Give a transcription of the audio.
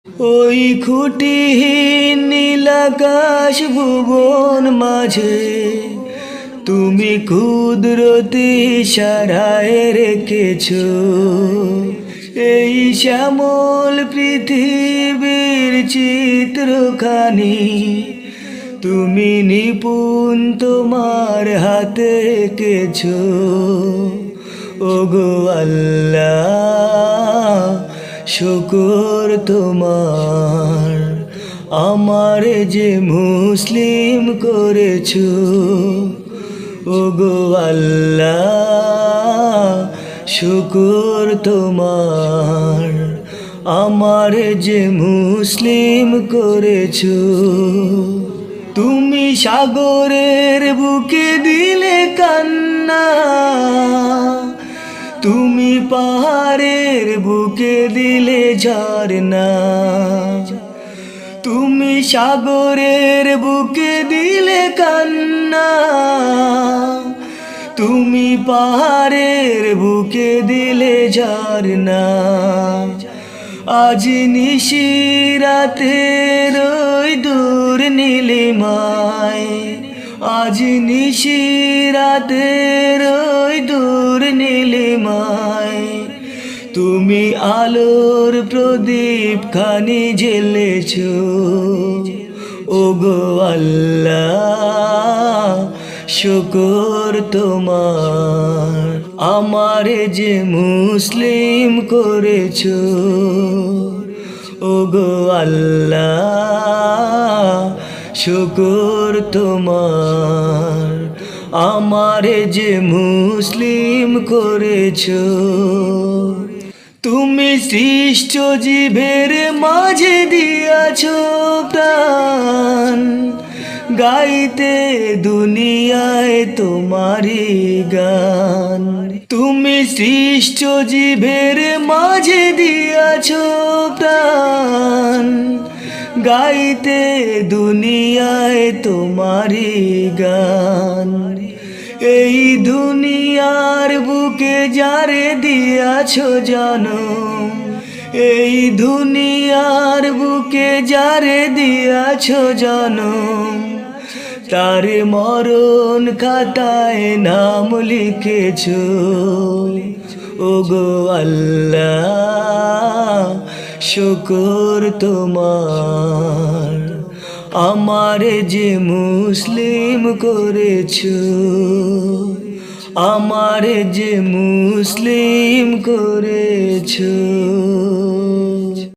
ওই খুঁটিহীন নীল আকাশ ভুবন মাঝে তুমি কুদরতি ইশারায় রেখেছো এই শ্যামল পৃথিবীর চিত্রখানি তুমি নিপুণ তোমার হাতে এঁকেছো। ওগো আল্লাহ শুকর তোমার, আমার যে মুসলিম করেছো। ওগো আল্লাহ শুকর তোমার, আমার যে মুসলিম করেছো। তুমি সাগরের বুকে দিলে কান্না, তুমি পাহাড়ের বুকে দিলে ঝরনা। তুমি সাগরের বুকে দিলে কান্না, তুমি পাহাড়ের বুকে দিলে ঝরনা। আজ নিশিরাতের ওই দূর নীলিমায়, আজ নিশিরাতের ওই দূর নীলিমায় তুমি আলোর প্রদীপ খানি জ্বেলেছো। ওগো আল্লাহ শুকর তোমার, আমার যে মুসলিম করেছো। ওগো আল্লাহ শুকর তোমার, আমার যে মুসলিম করেছো। তুমি সৃষ্ট জীবের মাঝে দিয়াছো প্রাণ, গাইতে দুনিয়ায় তোমারি গান। তুমি সৃষ্ট জীবের মাঝে দিয়াছো প্রাণ, গাইতে দুনিয়ায় তোমারি গান। এই দুনিয়ার বুকে যারে দিয়াছো জনম, এই দুনিয়ার বুকে যারে দিয়াছো জনম, তার মরণ খাতায় নাম লিখেছো। ওগো আল্লাহ শুকর তোমার, আমার যে মুসলিম করেছো। আমার যে মুসলিম করেছো।